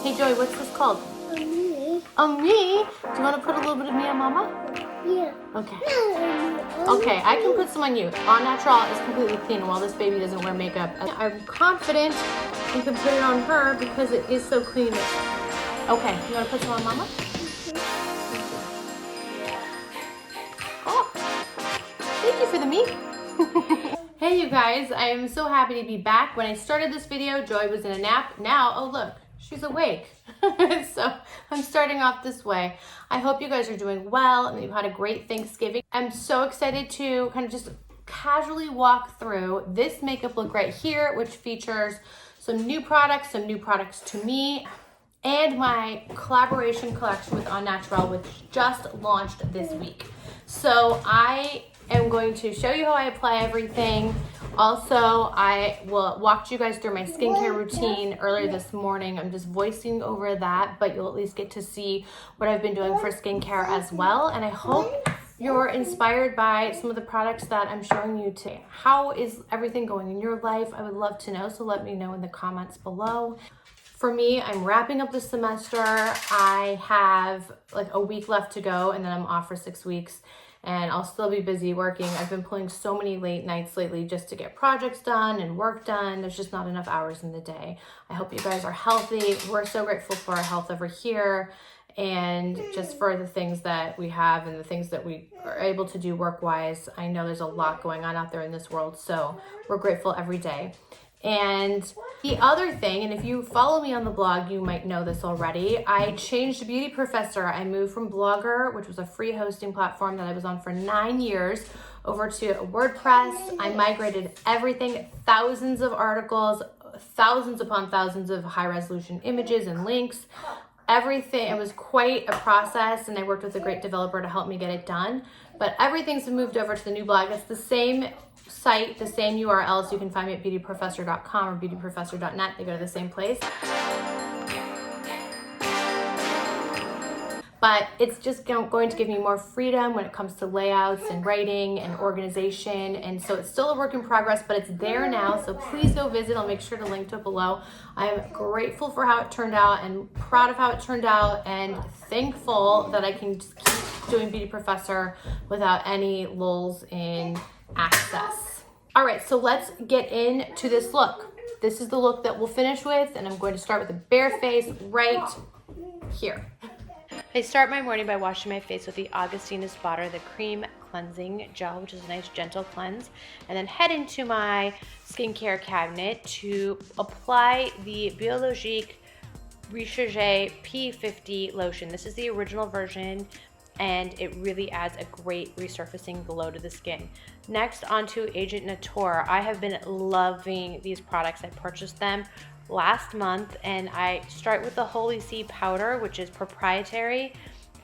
Hey Joy, what's this called? Me. On me? Do you want to put a little bit of me on Mama? Yeah. Okay. Okay, I can put some on you. Au Natural is completely clean while this baby doesn't wear makeup. I'm confident you can put it on her because it is so clean. Okay, you want to put some on Mama? Oh, thank you for the meat. Hey you guys, I am so happy to be back. When I started this video, Joy was in a nap. Now, oh look, she's awake. So I'm starting off this way. I hope you guys are doing well and that you had a great Thanksgiving. I'm so excited to kind of just casually walk through this makeup look right here, which features some new products to me, and my collaboration collection with Au Natural, which just launched this week. So I am going to show you how I apply everything. Also, I walked you guys through my skincare routine earlier this morning. I'm just voicing over that, but you'll at least get to see what I've been doing for skincare as well. And I hope you're inspired by some of the products that I'm showing you today. How is everything going in your life? I would love to know, so let me know in the comments below. For me, I'm wrapping up the semester. I have like a week left to go and then I'm off for 6 weeks and I'll still be busy working. I've been pulling so many late nights lately just to get projects done and work done. There's just not enough hours in the day. I hope you guys are healthy. We're so grateful for our health over here and just for the things that we have and the things that we are able to do work-wise. I know there's a lot going on out there in this world, so we're grateful every day. And the other thing, and if you follow me on the blog, you might know this already, I changed to Beauty Professor. I moved from Blogger, which was a free hosting platform that I was on for 9 years, over to WordPress. I migrated everything, thousands of articles, thousands upon thousands of high resolution images and links. Everything, it was quite a process, and I worked with a great developer to help me get it done. But everything's moved over to the new blog. It's the same site, the same URLs. You can find me at beautyprofessor.com or beautyprofessor.net. They go to the same place. But it's just going to give me more freedom when it comes to layouts and writing and organization. And so it's still a work in progress, but it's there now. So please go visit. I'll make sure to link to it below. I'm grateful for how it turned out and proud of how it turned out and thankful that I can just keep doing Beauty Professor without any lulls in access. All right, so let's get into this look. This is the look that we'll finish with, and I'm going to start with a bare face right here. I start my morning by washing my face with the Augustina Spotter, the cream cleansing gel, which is a nice gentle cleanse, and then head into my skincare cabinet to apply the Biologique Recherche P50 lotion. This is the original version, and it really adds a great resurfacing glow to the skin. Next, onto Agent Nature. I have been loving these products. I purchased them last month, and I start with the Holy C powder, which is proprietary,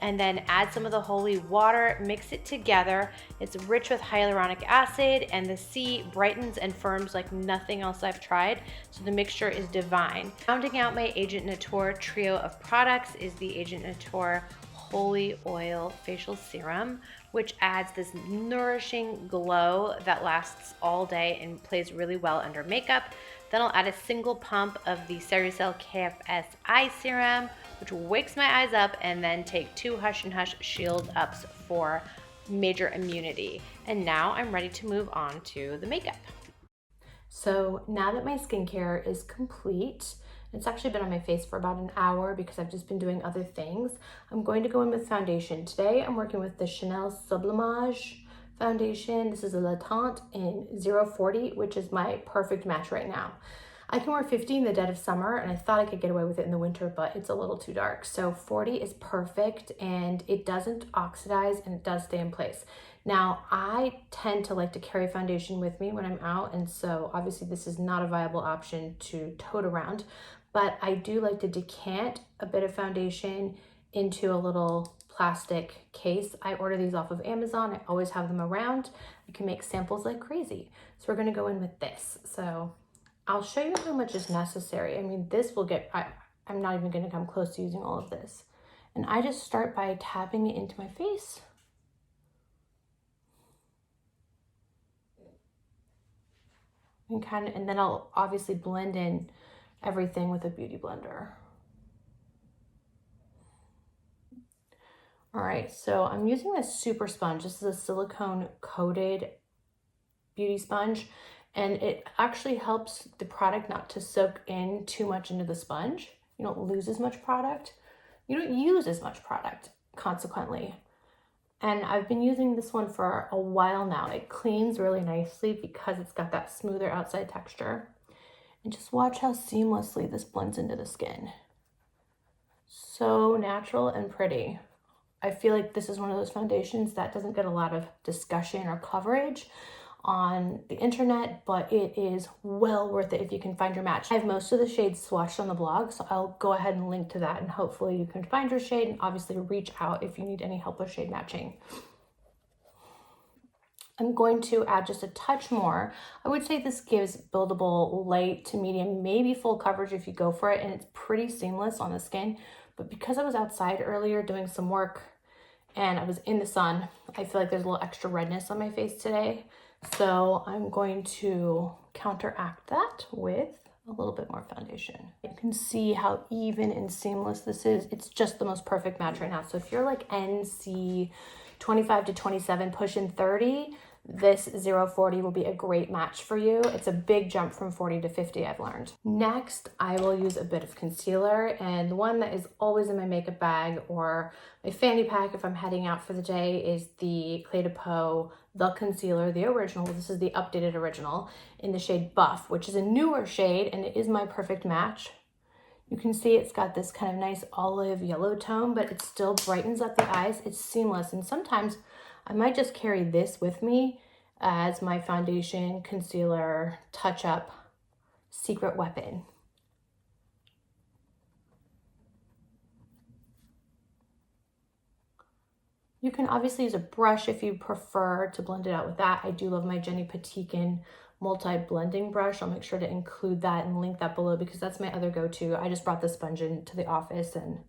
and then add some of the holy water, mix it together. It's rich with hyaluronic acid, and the C brightens and firms like nothing else I've tried, so the mixture is divine. Rounding out my Agent Nature trio of products is the Agent Nature Holy Oil Facial Serum, which adds this nourishing glow that lasts all day and plays really well under makeup. Then I'll add a single pump of the Cericell KFS Eye Serum, which wakes my eyes up, and then take 2 Hush and Hush Shield Ups for major immunity. And now I'm ready to move on to the makeup. So now that my skincare is complete, it's actually been on my face for about an hour because I've just been doing other things, I'm going to go in with foundation. Today I'm working with the Chanel Sublimage foundation. This is a La Tente in 040, which is my perfect match right now. I can wear 50 in the dead of summer, and I thought I could get away with it in the winter, but it's a little too dark. So 40 is perfect, and it doesn't oxidize, and it does stay in place. Now, I tend to like to carry foundation with me when I'm out, and so obviously this is not a viable option to tote around, but I do like to decant a bit of foundation into a little plastic case. I order these off of Amazon. I always have them around. I can make samples like crazy. So we're gonna go in with this. So I'll show you how much is necessary. I mean, this will get, I'm not even gonna come close to using all of this. And I just start by tapping it into my face. And then I'll obviously blend in everything with a beauty blender. All right, so I'm using this super sponge. This is a silicone coated beauty sponge, and it actually helps the product not to soak in too much into the sponge. You don't lose as much product. You don't use as much product, consequently. And I've been using this one for a while now. It cleans really nicely because it's got that smoother outside texture. And just watch how seamlessly this blends into the skin. So natural and pretty. I feel like this is one of those foundations that doesn't get a lot of discussion or coverage on the internet, but it is well worth it if you can find your match. I have most of the shades swatched on the blog, so I'll go ahead and link to that, and hopefully you can find your shade, and obviously reach out if you need any help with shade matching. I'm going to add just a touch more. I would say this gives buildable light to medium, maybe full coverage if you go for it, and it's pretty seamless on the skin. But because I was outside earlier doing some work and I was in the sun, I feel like there's a little extra redness on my face today. So I'm going to counteract that with a little bit more foundation. You can see how even and seamless this is. It's just the most perfect match right now. So if you're like NC 25 to 27, pushing 30, this 040 will be a great match for you. It's a big jump from 40 to 50, I've learned. Next, I will use a bit of concealer, and the one that is always in my makeup bag or my fanny pack if I'm heading out for the day is the Clé de Peau The Concealer, the original. This is the updated original in the shade Buff, which is a newer shade, and it is my perfect match. You can see it's got this kind of nice olive yellow tone, but it still brightens up the eyes. It's seamless, and sometimes I might just carry this with me as my foundation, concealer, touch-up secret weapon. You can obviously use a brush if you prefer to blend it out with that. I do love my Jenny Patikin multi-blending brush. I'll make sure to include that and link that below because that's my other go-to. I just brought the sponge into the office and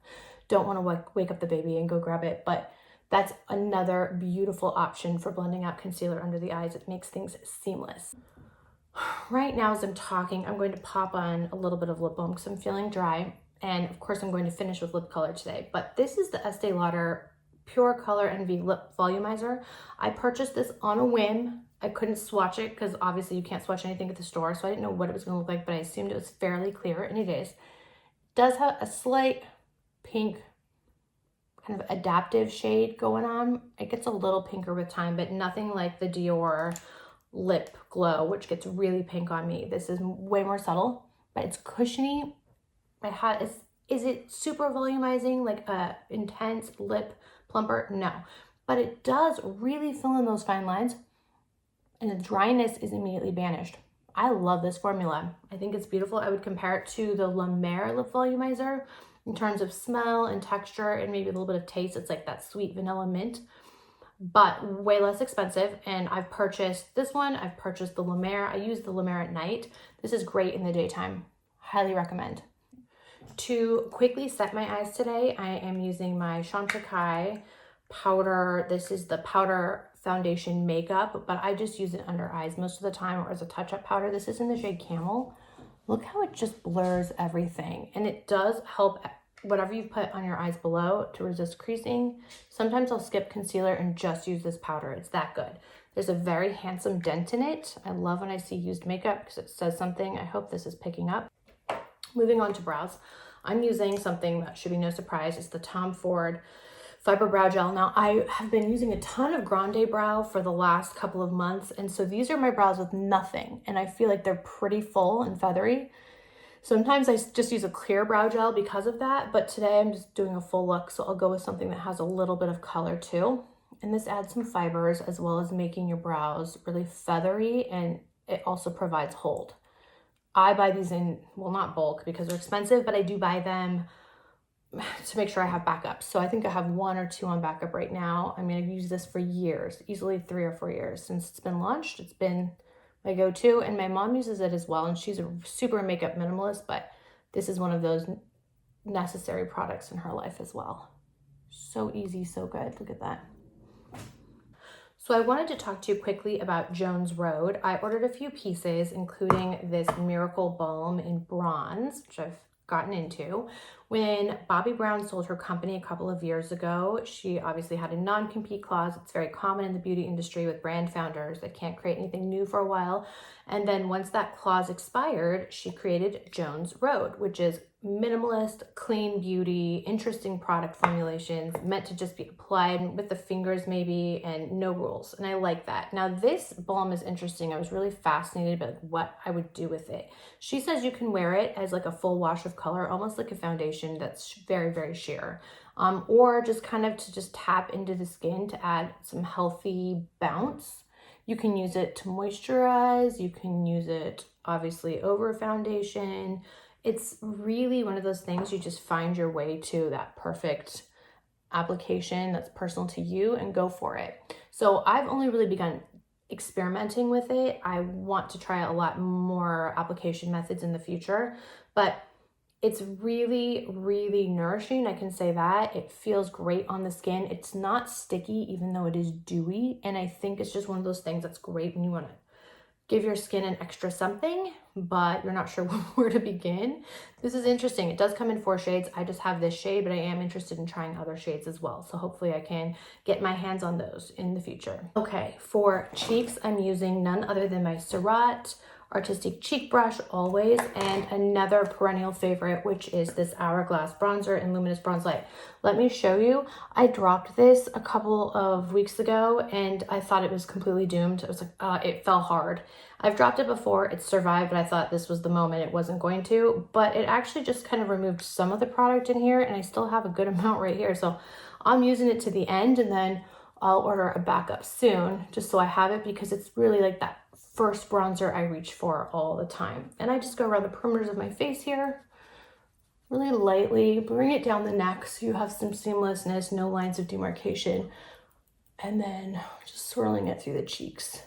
don't want to wake up the baby and go grab it, but that's another beautiful option for blending out concealer under the eyes. It makes things seamless. Right now, as I'm talking, I'm going to pop on a little bit of lip balm because I'm feeling dry. And of course, I'm going to finish with lip color today. But this is the Estee Lauder Pure Color Envy Lip Volumizer. I purchased this on a whim. I couldn't swatch it because obviously you can't swatch anything at the store. So I didn't know what it was going to look like, but I assumed it was fairly clear, and it is. It does have a slight pink kind of adaptive shade going on. It gets a little pinker with time, but nothing like the Dior Lip Glow, which gets really pink on me. This is way more subtle, but it's cushiony. Is it super volumizing, like a intense lip plumper? No, but it does really fill in those fine lines, and the dryness is immediately banished. I love this formula. I think it's beautiful. I would compare it to the La Mer Lip Volumizer in terms of smell and texture and maybe a little bit of taste. It's like that sweet vanilla mint, but way less expensive. And I've purchased this one. I've purchased the La Mer. I use the La Mer at night. This is great in the daytime. Highly recommend. To quickly set my eyes today, I am using my Chantecaille powder. This is the powder foundation makeup, but I just use it under eyes most of the time or as a touch-up powder. This is in the shade Camel. Look how it just blurs everything. And it does help whatever you put on your eyes below to resist creasing. Sometimes I'll skip concealer and just use this powder. It's that good. There's a very handsome dent in it. I love when I see used makeup because it says something. I hope this is picking up. Moving on to brows. I'm using something that should be no surprise. It's the Tom Ford Fiber Brow Gel. Now, I have been using a ton of Grande Brow for the last couple of months, and so these are my brows with nothing, and I feel like they're pretty full and feathery. Sometimes I just use a clear brow gel because of that, but today I'm just doing a full look, so I'll go with something that has a little bit of color too. And this adds some fibers as well as making your brows really feathery, and it also provides hold. I buy these in, well, not bulk because they're expensive, but I do buy them to make sure I have backup. So I think I have 1 or 2 on backup right now. I mean, I've used this for years, easily 3 or 4 years since it's been launched. It's been my go-to, and my mom uses it as well, and she's a super makeup minimalist, but this is one of those necessary products in her life as well. So easy, so good. Look at that. So I wanted to talk to you quickly about Jones Road. I ordered a few pieces, including this Miracle Balm in bronze, which I've gotten into. When Bobbi Brown sold her company a couple of years ago, she obviously had a non-compete clause. It's very common in the beauty industry with brand founders that can't create anything new for a while. And then once that clause expired, she created Jones Road, which is minimalist, clean beauty, interesting product formulations meant to just be applied with the fingers maybe, and no rules. And I like that. Now this balm is interesting. I was really fascinated by what I would do with it. She says you can wear it as like a full wash of color, almost like a foundation that's very, very sheer. Or just kind of to just tap into the skin to add some healthy bounce. You can use it to moisturize. You can use it obviously over foundation. It's really one of those things you just find your way to that perfect application that's personal to you and go for it. So I've only really begun experimenting with it. I want to try a lot more application methods in the future, but it's really, really nourishing. I can say that. It feels great on the skin. It's not sticky, even though it is dewy. And I think it's just one of those things that's great when you want to give your skin an extra something, but you're not sure where to begin. This is interesting. It does come in 4 shades. I just have this shade, but I am interested in trying other shades as well. So hopefully I can get my hands on those in the future. Okay, for cheeks, I'm using none other than my Surratt Artistic Cheek Brush always, and another perennial favorite, which is this Hourglass Bronzer in Luminous Bronze Light. Let me show you. I dropped this a couple of weeks ago and I thought it was completely doomed. It was like, it fell hard. I've dropped it before, it survived, but I thought this was the moment it wasn't going to, but it actually just kind of removed some of the product in here, and I still have a good amount right here. So I'm using it to the end, and then I'll order a backup soon just so I have it, because it's really like that first bronzer I reach for all the time. And I just go around the perimeters of my face here, really lightly, bring it down the neck so you have some seamlessness, no lines of demarcation, and then just swirling it through the cheeks.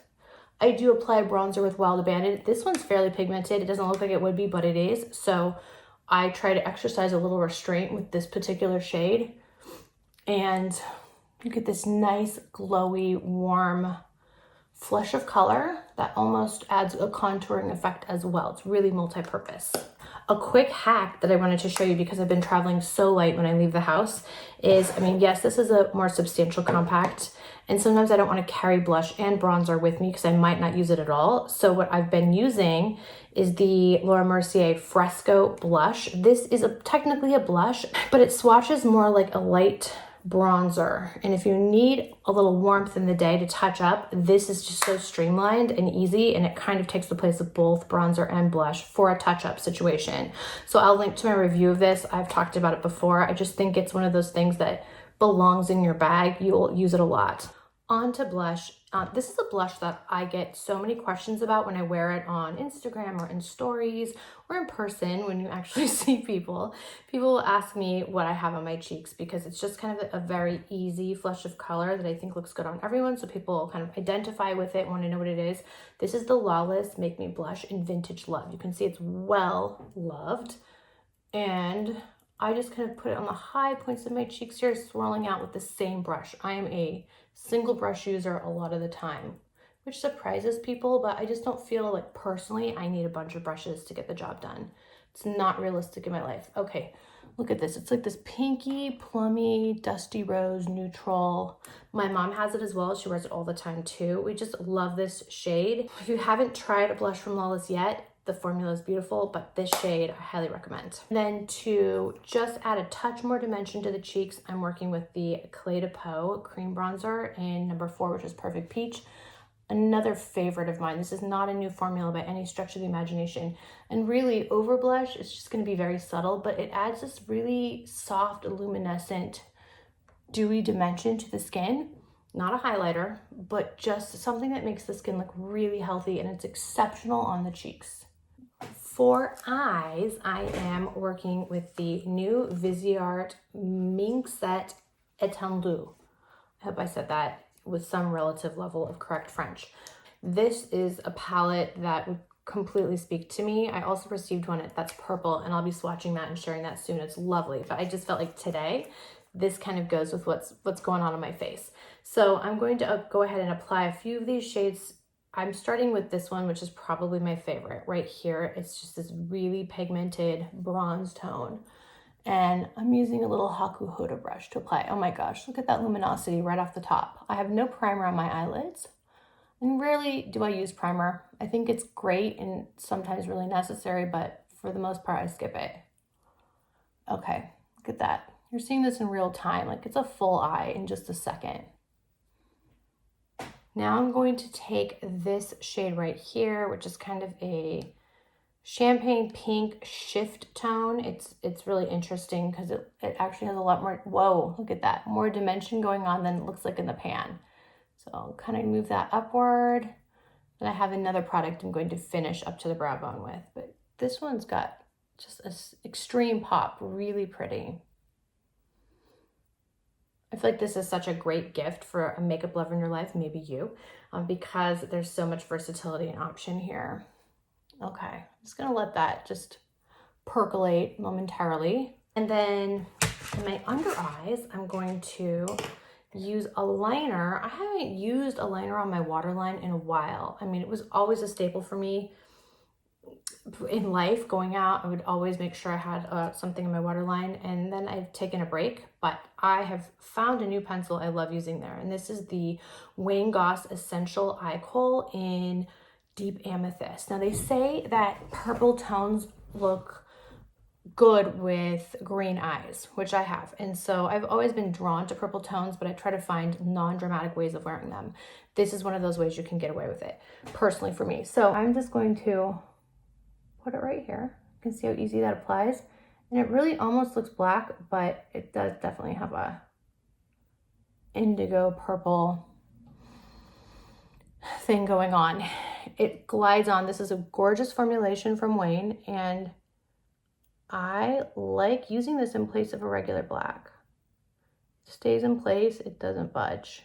I do apply bronzer with Wild Abandon. This one's fairly pigmented. It doesn't look like it would be, but it is. So I try to exercise a little restraint with this particular shade. And you get this nice, glowy, warm flush of color that almost adds a contouring effect as well. It's really multi-purpose. A quick hack that I wanted to show you, because I've been traveling so light when I leave the house, is, I mean, yes, this is a more substantial compact, and sometimes I don't want to carry blush and bronzer with me because I might not use it at all. So what I've been using is the Laura Mercier Fresco blush. This is technically a blush, but it swatches more like a light bronzer. And if you need a little warmth in the day to touch up, this is just so streamlined and easy, and it kind of takes the place of both bronzer and blush for a touch-up situation. So I'll link to my review of this. I've talked about it before. I just think it's one of those things that belongs in your bag. You'll use it a lot. On to blush. This is a blush that I get so many questions about when I wear it on Instagram or in stories or in person when you actually see people. People will ask me what I have on my cheeks, because it's just kind of a very easy flush of color that I think looks good on everyone. So people kind of identify with it, want to know what it is. This is the Lawless Make Me Blush in Vintage Love. You can see it's well loved. And I just kind of put it on the high points of my cheeks here, swirling out with the same brush. I am a single brush user a lot of the time, which surprises people, but I just don't feel like personally I need a bunch of brushes to get the job done. It's not realistic in my life. Okay, look at this. It's like this pinky, plummy, dusty rose neutral. My mom has it as well. She wears it all the time too. We just love this shade. If you haven't tried a blush from Lawless yet, the formula is beautiful, but this shade I highly recommend. Then to just add a touch more dimension to the cheeks, I'm working with the Clé de Peau cream bronzer in number 4, which is Perfect Peach. Another favorite of mine. This is not a new formula by any stretch of the imagination. And really, over blush, it's just going to be very subtle, but it adds this really soft, luminescent, dewy dimension to the skin. Not a highlighter, but just something that makes the skin look really healthy, and it's exceptional on the cheeks. For eyes, I am working with the new Viseart Minxet Étendue. I hope I said that with some relative level of correct French. This is a palette that would completely speak to me. I also received one that's purple, and I'll be swatching that and sharing that soon. It's lovely, but I just felt like today, this kind of goes with what's going on my face. So I'm going to go ahead and apply a few of these shades I'm starting with this one, which is probably my favorite right here. It's just this really pigmented bronze tone. And I'm using a little Haku Hoda brush to apply. Oh my gosh, look at that luminosity right off the top. I have no primer on my eyelids. And rarely do I use primer. I think it's great and sometimes really necessary, but for the most part, I skip it. Okay, look at that. You're seeing this in real time. Like it's a full eye in just a second. Now I'm going to take this shade right here, which is kind of a champagne pink shift tone. It's really interesting because it actually has a lot more, whoa, look at that, more dimension going on than it looks like in the pan. So I'll kind of move that upward. And I have another product I'm going to finish up to the brow bone with, but this one's got just an extreme pop, really pretty. I feel like this is such a great gift for a makeup lover in your life, maybe you, because there's so much versatility and option here. Okay, I'm just gonna let that just percolate momentarily. And then in my under eyes, I'm going to use a liner. I haven't used a liner on my waterline in a while. I mean, it was always a staple for me in life. Going out, I would always make sure I had something in my waterline, and then I've taken a break, but I have found a new pencil I love using there, and this is the Wayne Goss Essential Eye Kohl in Deep Amethyst. Now they say that purple tones look good with green eyes, which I have, and so I've always been drawn to purple tones, but I try to find non-dramatic ways of wearing them. This is one of those ways you can get away with it, personally for me. So I'm just going to put it right here. You can see how easy that applies. And it really almost looks black, but it does definitely have a indigo purple thing going on. It glides on. This is a gorgeous formulation from Wayne, and I like using this in place of a regular black. It stays in place, it doesn't budge.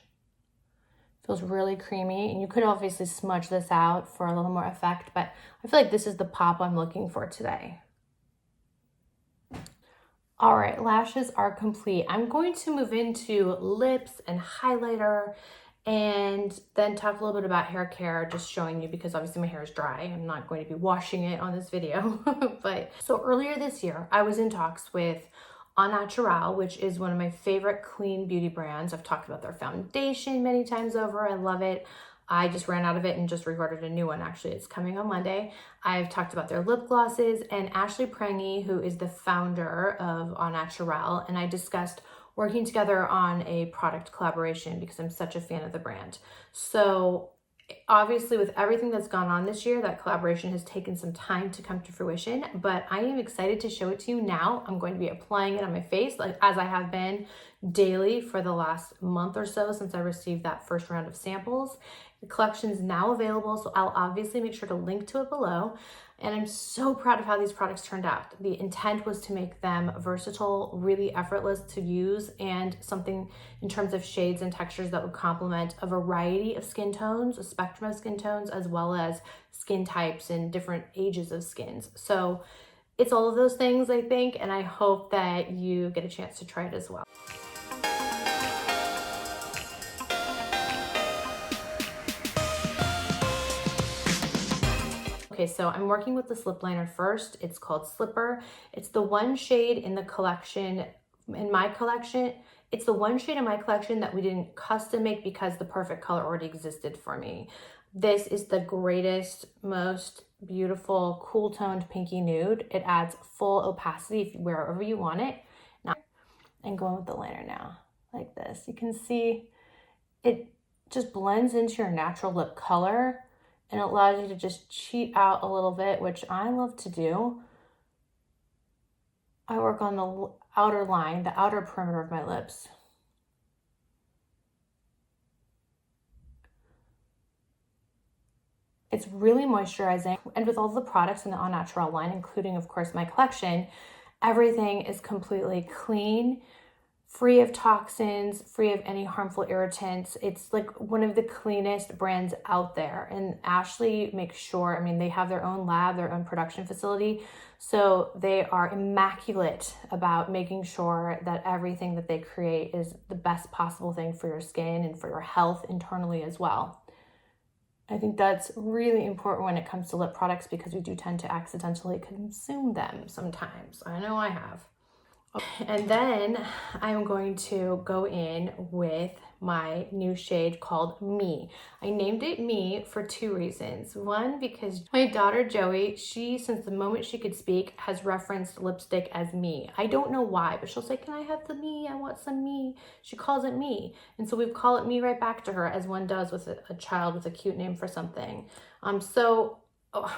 Feels really creamy, and you could obviously smudge this out for a little more effect, but I feel like this is the pop I'm looking for today. All right, lashes are complete. I'm going to move into lips and highlighter, and then talk a little bit about hair care, just showing you, because obviously my hair is dry. I'm not going to be washing it on this video. But so earlier this year, I was in talks with Au Naturel, which is one of my favorite clean beauty brands. I've talked about their foundation many times over. I love it. I just ran out of it and just reordered a new one. Actually, it's coming on Monday. I've talked about their lip glosses, and Ashley Prangy, who is the founder of Au Naturel, and I discussed working together on a product collaboration because I'm such a fan of the brand. So obviously with everything that's gone on this year, that collaboration has taken some time to come to fruition, but I am excited to show it to you now. I'm going to be applying it on my face, like as I have been daily for the last month or so since I received that first round of samples. The collection is now available, so I'll obviously make sure to link to it below. And I'm so proud of how these products turned out. The intent was to make them versatile, really effortless to use, and something in terms of shades and textures that would complement a variety of skin tones, a spectrum of skin tones, as well as skin types and different ages of skins. So it's all of those things, I think, and I hope that you get a chance to try it as well. Okay, so I'm working with this lip liner first. It's called Slipper. It's the one shade in the collection, in my collection. It's the one shade in my collection that we didn't custom make because the perfect color already existed for me. This is the greatest, most beautiful, cool toned pinky nude. It adds full opacity wherever you want it. Now, I'm going with the liner now, like this. You can see it just blends into your natural lip color, and it allows you to just cheat out a little bit, which I love to do. I work on the outer line, the outer perimeter of my lips. It's really moisturizing. And with all the products in the Au Naturel line, including, of course, my collection, everything is completely clean, free of toxins, free of any harmful irritants. It's like one of the cleanest brands out there. And Ashley makes sure, I mean, they have their own lab, their own production facility. So they are immaculate about making sure that everything that they create is the best possible thing for your skin and for your health internally as well. I think that's really important when it comes to lip products because we do tend to accidentally consume them sometimes. I know I have. And then I'm going to go in with my new shade called Me. I named it Me for two reasons. One, because my daughter Joey, since the moment she could speak, has referenced lipstick as Me. I don't know why, but she'll say, "Can I have the Me? I want some Me." She calls it Me. And so we call it Me right back to her, as one does with a child with a cute name for something.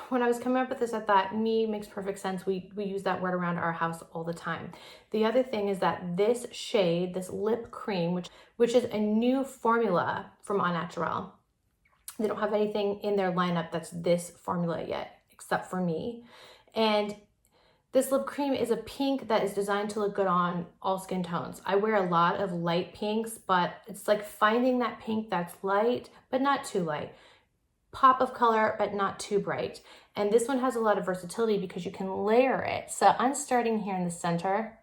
When I was coming up with this, I thought Me makes perfect sense. We use that word around our house all the time. The other thing is that this shade, this lip cream, which is a new formula from Au Naturel. They don't have anything in their lineup that's this formula yet, except for Me. And this lip cream is a pink that is designed to look good on all skin tones. I wear a lot of light pinks, but it's like finding that pink that's light, but not too light. Pop of color, but not too bright. And this one has a lot of versatility because you can layer it. So I'm starting here in the center.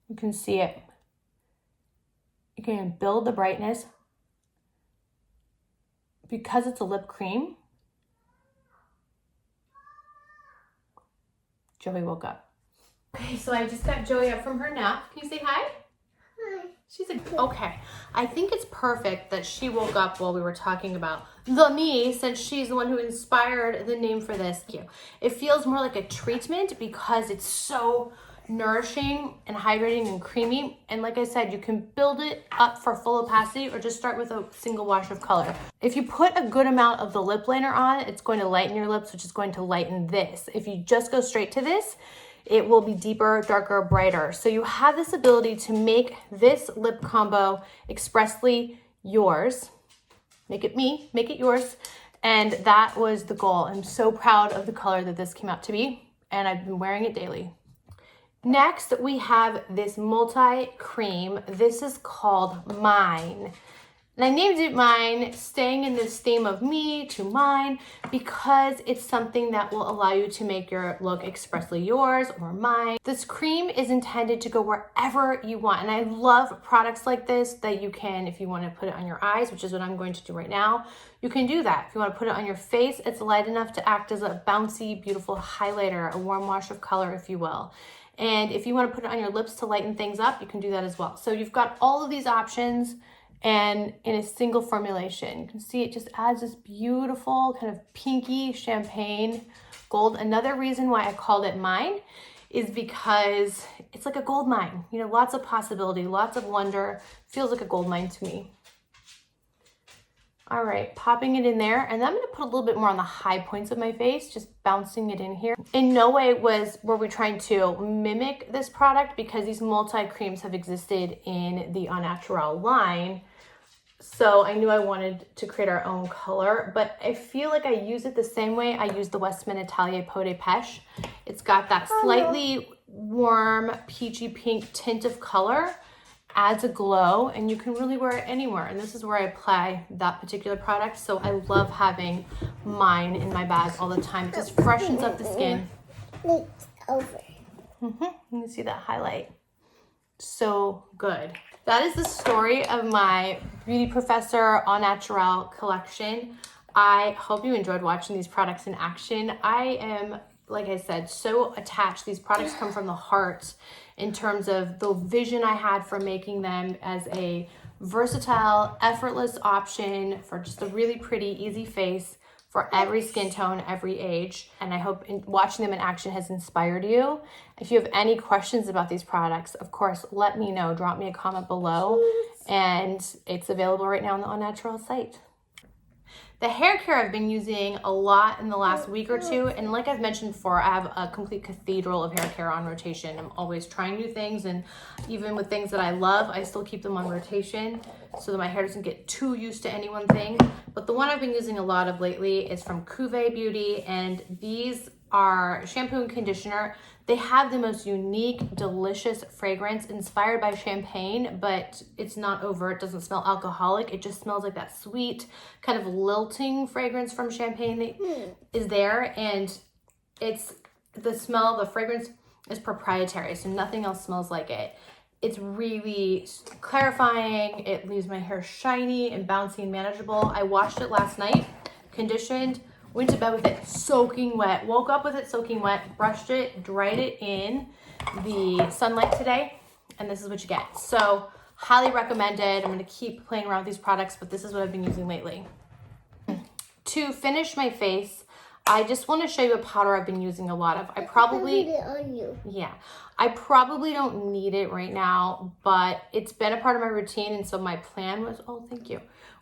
You can see it. You can build the brightness. Because it's a lip cream, Joey woke up. Okay, so I just got Joey up from her nap. Can you say hi? She's okay. I think it's perfect that she woke up while we were talking about the Me, since she's the one who inspired the name for this. It feels more like a treatment because it's so nourishing and hydrating and creamy. And like I said, you can build it up for full opacity or just start with a single wash of color. If you put a good amount of the lip liner on it, it's going to lighten your lips, which is going to lighten this. If you just go straight to this, it will be deeper, darker, brighter. So you have this ability to make this lip combo expressly yours. Make it Me, make it yours. And that was the goal. I'm so proud of the color that this came out to be, and I've been wearing it daily. Next, we have this multi-cream. This is called Mine. And I named it Mine, staying in this theme of Me to mine, because it's something that will allow you to make your look expressly yours or mine. This cream is intended to go wherever you want. And I love products like this that you can, if you want to put it on your eyes, which is what I'm going to do right now, you can do that. If you want to put it on your face, it's light enough to act as a bouncy, beautiful highlighter, a warm wash of color, if you will. And if you want to put it on your lips to lighten things up, you can do that as well. So you've got all of these options, and in a single formulation. You can see it just adds this beautiful kind of pinky champagne gold. Another reason why I called it Mine is because it's like a gold mine. You know, lots of possibility, lots of wonder. Feels like a gold mine to me. All right, popping it in there. And then I'm gonna put a little bit more on the high points of my face, just bouncing it in here. In no way were we trying to mimic this product, because these multi-creams have existed in the Au Naturel line. So I knew I wanted to create our own color, but I feel like I use it the same way I use the Westman Atelier Peau de Pêche. It's got that slightly warm, peachy pink tint of color, adds a glow, and you can really wear it anywhere. And this is where I apply that particular product. So I love having Mine in my bag all the time. It just freshens up the skin. It's over. You can see that highlight. So good. That is the story of my Beauty Professor Au Naturel collection. I hope you enjoyed watching these products in action. I am, like I said, so attached. These products come from the heart in terms of the vision I had for making them as a versatile, effortless option for just a really pretty, easy face for every skin tone, every age. And I hope watching them in action has inspired you. If you have any questions about these products, of course, let me know. Drop me a comment below. And it's available right now on the Au Naturel site. The hair care I've been using a lot in the last week or two. And like I've mentioned before, I have a complete cathedral of hair care on rotation. I'm always trying new things. And even with things that I love, I still keep them on rotation so that my hair doesn't get too used to any one thing. But the one I've been using a lot of lately is from Cuvée Beauty. And these are shampoo and conditioner. They have the most unique, delicious fragrance inspired by champagne, but it's not overt, it doesn't smell alcoholic. It just smells like that sweet, kind of lilting fragrance from champagne that is there. And it's the smell, the fragrance is proprietary, so nothing else smells like it. It's really clarifying. It leaves my hair shiny and bouncy and manageable. I washed it last night. conditioned, went to bed with it soaking wet, woke up with it soaking wet, brushed it, dried it in the sunlight today, and this is what you get. So highly recommended. I'm gonna keep playing around with these products, but this is what I've been using lately. To finish my face, I just want to show you a powder I've been using a lot of. I probably don't need it right now, but it's been a part of my routine, and so my plan was,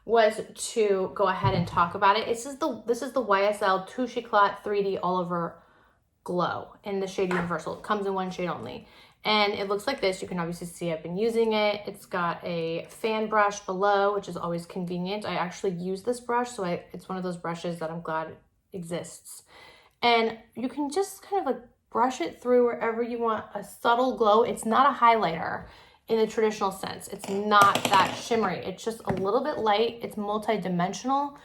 was to go ahead and talk about it. This is the YSL Touche Éclat 3D All Over Glow in the shade Universal. It comes in one shade only. And it looks like this. You can obviously see I've been using it. It's got a fan brush below, which is always convenient. I actually use this brush, so it's one of those brushes that I'm glad exists. And you can just kind of like brush it through wherever you want a subtle glow. It's not a highlighter in the traditional sense. It's not that shimmery. It's just a little bit light. It's multi-dimensional,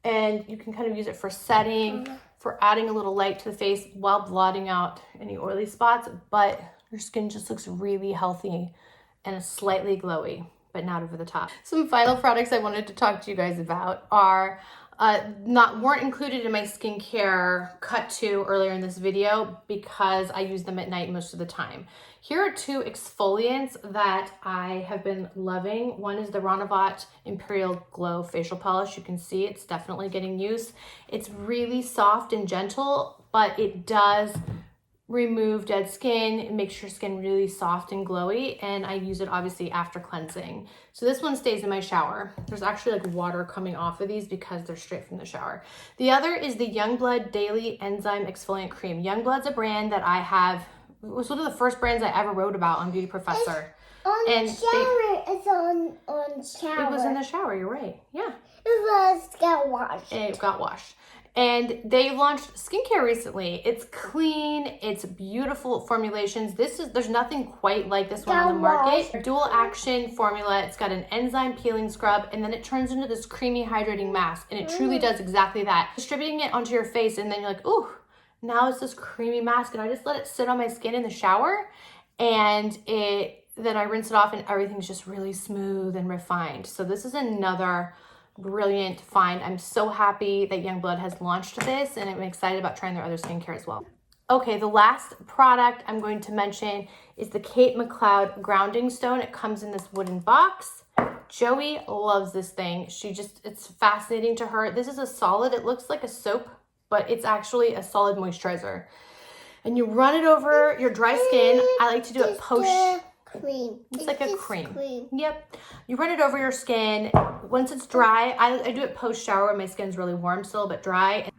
and you can kind of use it for setting, for adding a little light to the face while blotting out any oily spots, but your skin just looks really healthy and slightly glowy, but not over the top. Some final products I wanted to talk to you guys about are weren't included in my skincare cut to earlier in this video because I use them at night most of the time. Here are two exfoliants that I have been loving. One is the Renovat Imperial Glow Facial Polish. You can see it's definitely getting use. It's really soft and gentle, but it does remove dead skin. It makes your skin really soft and glowy, and I use it obviously after cleansing. So this one stays in my shower. There's actually like water coming off of these because they're straight from the shower. The other is the Youngblood Daily Enzyme Exfoliant Cream. Youngblood's a brand that I have, it was one of the first brands I ever wrote about on Beauty Professor. It's on shower. It was in the shower, you're right. Yeah. It got washed. It got washed. And they launched skincare recently. It's clean, it's beautiful formulations. There's nothing quite like this one on the market. Dual action formula. It's got an enzyme peeling scrub, and then it turns into this creamy hydrating mask, and it truly does exactly that. Distributing it onto your face, and then you're like, ooh, now it's this creamy mask, and I just let it sit on my skin in the shower, and then I rinse it off, and everything's just really smooth and refined. So this is another brilliant find. I'm so happy that Youngblood has launched this, and I'm excited about trying their other skincare as well. Okay, the last product I'm going to mention is the Kate McLeod Grounding Stone. It comes in this wooden box. Joey loves this thing. It's fascinating to her. This is a solid, it looks like a soap, but it's actually a solid moisturizer. And you run it over your dry skin. I like to do it post cream. It's like a cream. Yep. You run it over your skin. Once it's dry, I do it post shower when my skin's really warm still, but dry.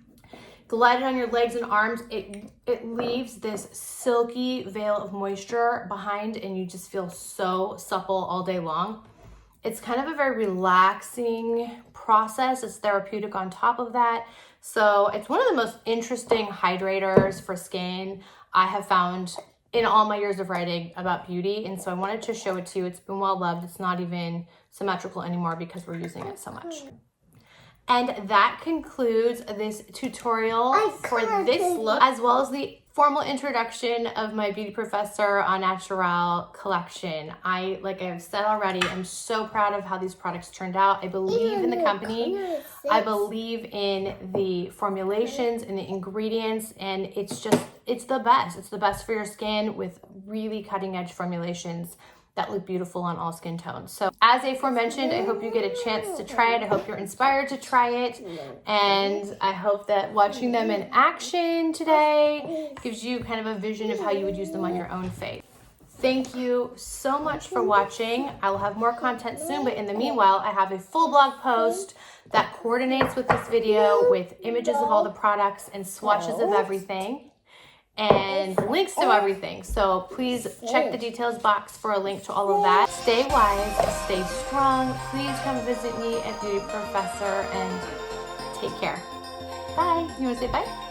Glide it on your legs and arms. It leaves this silky veil of moisture behind, and you just feel so supple all day long. It's kind of a very relaxing process. It's therapeutic on top of that. So it's one of the most interesting hydrators for skin I have found in all my years of writing about beauty, and so I wanted to show it to you. It's been well loved. It's not even symmetrical anymore because we're using it so much. And that concludes this tutorial for this look, as well as the formal introduction of my Beauty Professor Au Naturel collection. Like I've said already, I'm so proud of how these products turned out. I believe in the company. I believe in the formulations and the ingredients, and it's the best. It's the best for your skin with really cutting edge formulations that look beautiful on all skin tones. So as aforementioned, I hope you get a chance to try it. I hope you're inspired to try it. And I hope that watching them in action today gives you kind of a vision of how you would use them on your own face. Thank you so much for watching. I will have more content soon, but in the meanwhile, I have a full blog post that coordinates with this video with images of all the products and swatches of everything, and links to everything. So please check the details box for a link to all of that. Stay wise, stay strong. Please come visit me at Beauty Professor and take care. Bye. You want to say bye?